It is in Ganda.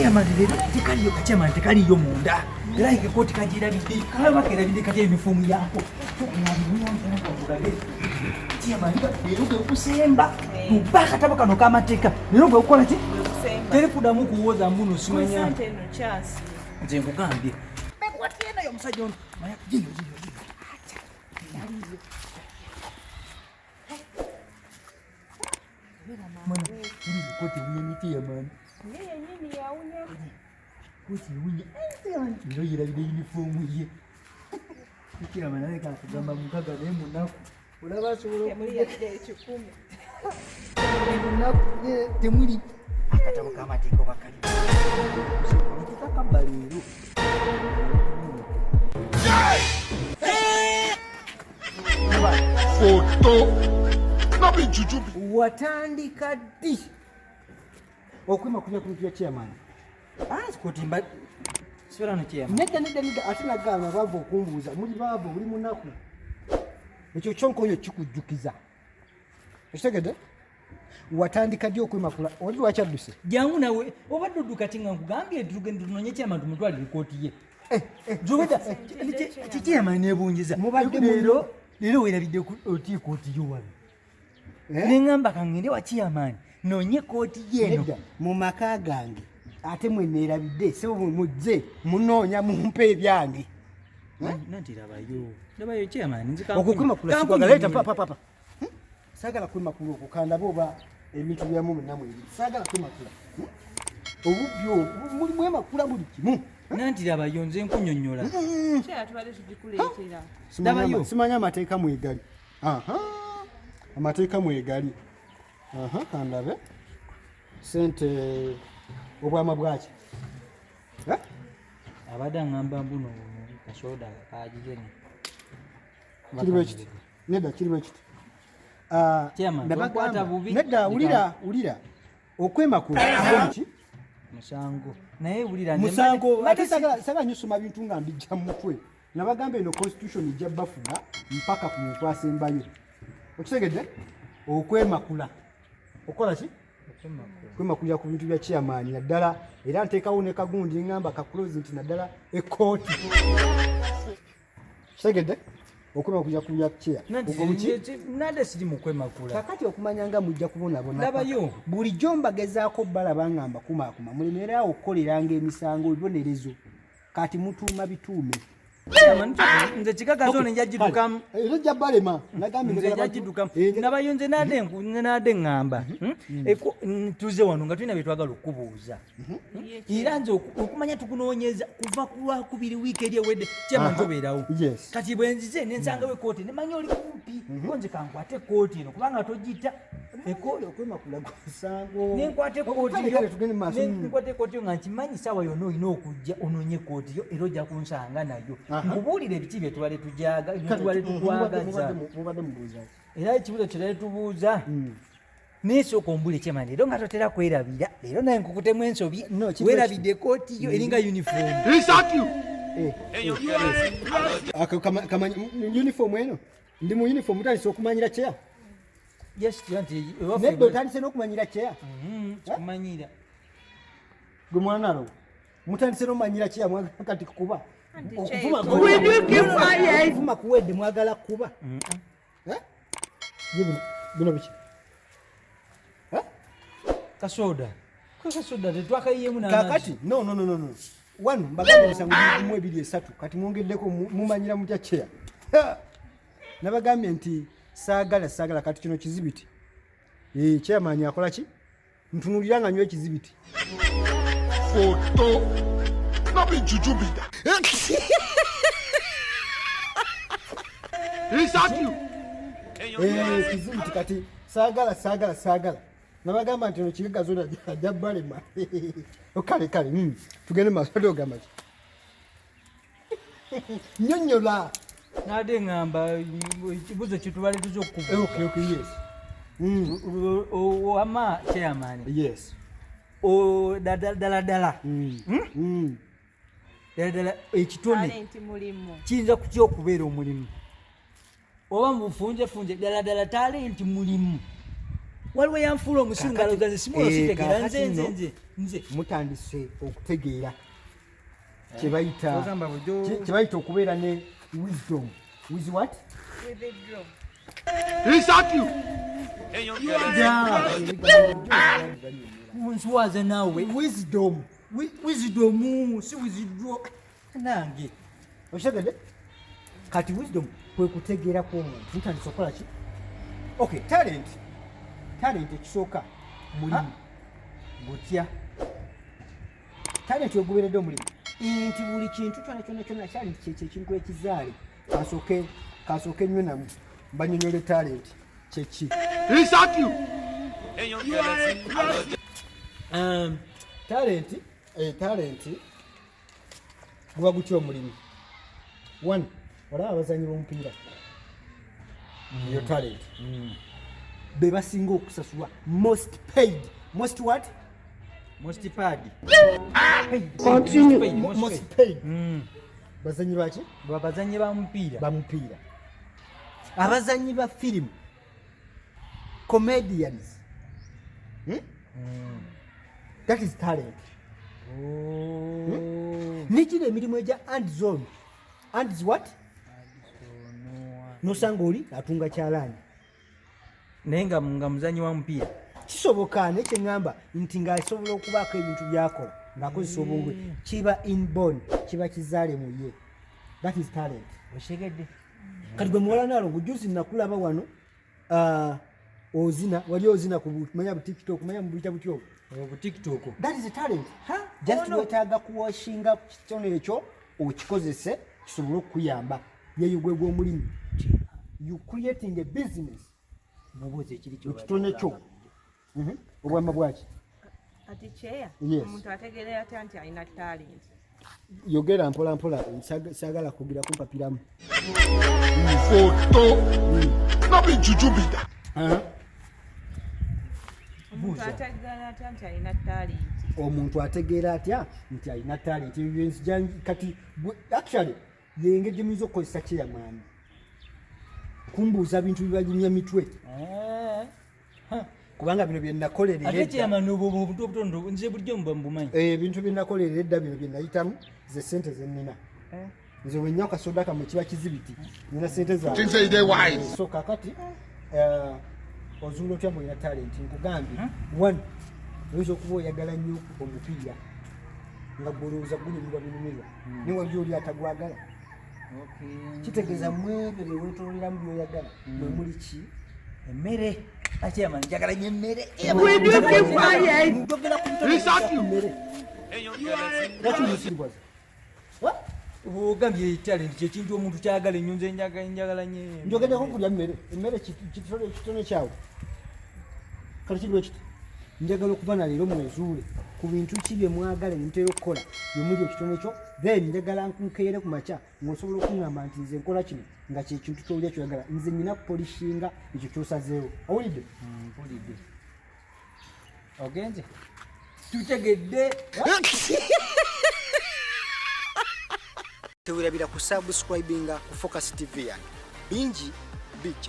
chairman tekaliyo chairman tekaliyo munda era ikoti kajira bidi kama kera bidi kati uniform yako chairman lero kusemba mpaka tabaka no kama teka lero gwe ki telefuda mu kuwoza mbuno simanya sante no chance nze ngugambye bekwatena yo musajja ono maya jiyo Mana, ini koti punya miti ya man. Ini ya unya. Koti punya. Ndio ila ile uniform ye. Kila mana ka kugamba mukaga ne munaku. Ulaba solo. Muri ya 10. Munaku ye temuri. Akatabo kama tiko bakali. Nikitaka baliro. Foto. Nabi jujubi. Watandika di. Okwima kunya kumpiya chairman. Sikotimba. Sibera no chairman. Neda atina gana bavo kumbuza. Muri bavo buri munaku. Ekyo chonko yo kikujukiza. Ektegede? Watandika di okwima kula. Oli wachadduse. Jangu nawe obadduka tinga nkugambye tugende tunonye chairman tumutwali ripoti ye. Jubeda chairman nebunjiza. Mubadde lero wera video oti koti yo wabi. Nengamba kangende wa chairman nonye koti yeno mu maka gange ate mwenera bidde sebo mujje munonya mumpe ebyange nantira bayo chairman nzika okukuma kula sikwa galeta papa sagala kuma kula okukanda boba emitu bya mu namwe sagala kuma kula obubyo muri mwema kula buli kimu nantira bayo nze nkunyonnyola kya tubale tujikuleetera dabayo simanya mateeka mwegali amateeka mwegali kandabe sente obwama bwaki abadde ngamba mbuno kasoda kajijeni kiriwe kiti nedda kiriwe kiti nabakwata bubi nedda ulira okwemakula ki musango naye ulira musango ate sagala nyusoma bintu nga mbijja mu mutwe nabagambe eno constitution ijja bafuga mpaka ku muntu asembayo okitegedde okwemakula okola ki kwemakulira ku bintu bya chairman naddala era nteekawo ne kagundi ngamba kakulozi nti naddala ekooti kitegedde okwemakulira ku bya chair nade siri mu kwemakula kakati okumanya nga mujja kubonabona labayo bulijjo mbagezaako balaba ngamba kumaakuma mulemera okukoleranga emisango ebibonerezo kati mutuuma bituume nze kikagazo ne njajidukamu era jabbalema nagambye njajidukamu nabayonze nade ngamba tuze wano nga tulina byetwagala okubuuza era nze okumanya tukunoonyeza kuva ku lwakubiri wiiki eri ewedde kyama ntobeerawo kati bwe nzize nensangawo ekooti nemanya oli kumpi nze kankwate ekooti eno kubanga togita okwemakula gusango nenkwate ekooti yo nga nkimanyi saawa yonna olina okujja onoonye ekooti yo era ojja kunsanga nayo nkubuulira ebiki bye tubale tujaga tubale tukwagaza era ekibuuzo kyetale tubuuza nesooka ombule kyemani leero nga totera kwerabira leero naye nkukutemu ensobi werabidde ekooti yo eringa uniform uniform eno ndi mu uniform utandise okumanyira kyeya nedde otandise n'okumanyira kyeya kikumanyira gwe mwanalo mutandise n'omanyira kyeya kati kuba okuvuma kuwedde mwagala kuba bino biki kasoda tetwakayiyemu kakati no wano mbagamba emisango mu 2-3 kati mwongeddeko mumanyira mutya kyeya nabagambye nti saagala kati kino kizibiti chairman akola ki ntunulira nga nywa ekizibiti Foto. Nabi jujubida. Is that you? Kizibiti kati saagala nabagamba nti no kigazo ajja balema kale tugende maaso ogamba ki nyonnyola nade ngamba ekibuuzo kitubale tuza okukuba yes wama chairman yes dala ekitone kiyinza kutya okubeera omulimu oba mufunjefunje ddala talenti mulimu waliwo yanfuula omusiru ng'alowooza nze simulo sitegera nze mutandise okutegeera kye bayita okubeera ne wisdom. With what? Withdraw. Research you. nswaza naawe wisdom si withdraw nange okitegedde kati wisdom kwe kutegeera kw'omuntu mutandise okukola ki? Okay, talent ekisooka mulimu gutya talent wegubeeredde omulimu nti buli kintu kyona kyali nti kyekyo ekintu ekizaale kasooke nnyo namu banyonyole talent kyeki. Research you. Talent guba gutya omulimu. One, olaba abazanyi b'omupiira eyo talent be basinga okusasulwa most paid. Most what? most pad Most paid. Bazanyi baki? babazanyi bamupiira bamupiira, abazanyi ba firimu, comedians. That is talent. Nikino emirimu egya andzone. Ands what? Nosanga oli atunga kyalaani naye nga muzanyi wa mupiira kisoboka nekyeŋŋamba nti ng'asobola okubaako ebintu byakola ng'akozesa obwongo kiba inborn, kiba kizaale mu ye. That is talent. oshegedde Kati gwe muwala naalo bujuzi nakulaba wano ozina wali ozina kumanya bu TikTok kumanya mu bita butyo ku TikTok. That is a talent. Just wetaaga kuwashinga kitono ekyo okikozese kisobole okuyamba yeyo gwe gw'omulimu. You creating a business. mubuuza ekiri kyo Ekitono ekyo obwama bwaki? Ati cheya. Yes. Omuntu ategeera atya nti alina talent. Yogera mpola mpola sagala kugira kumpapiramu. Photo. No be juju be that. Omuntu ategeera atya nti alina talent. Omuntu ategeera atya nti alina talent. Kati actually yenge gyemuyiza okukozesa kyeyamaanyi kumbuuza bintu bibanyumya mitwe kubanga bino bye nakolerera ate kyeyamaanyi obuntu obutono nze bulijjo muba mbumanyi ebintu bye nakolerera edda bino bye nayitamu ze sente ze nnina nze wennya akasoda kamwe kiba kizibiti nina sente Things say they wise. so kakati ozuula otya mulina talent nkugambye one oyinza okuba oyagala nnyo omupiira nga gwolowooza gunyumirwa binyumirwa naye wali oli atagwagala kitegeeza mwebere wetololeramu byoyagala mwe muli ki emmere akyeyamaanyi njagala nnyo emmere Research you. mmere lwaki musirwaza ogambye talent kyekintu omuntu kyagala ennyo nze njagala nnyo njogeddeko kulya mmere emmere ekitono kyawe kale kiri ekiti njagala okuba naleero mwezuule ku bintu ki bye mwagala nemutera okukola byemuli ekitono ekyo then njagala nkeere ku makya ng'osobola okuŋŋamba nti nze nkola kino nga kyekintu kyolya kyoyagala nze nina kupolishinga ekyo kyosazeewo owulidde mpulidde ogenze tutegedde tewerabira ku subscribinga ku Focus TV yange bingi bijja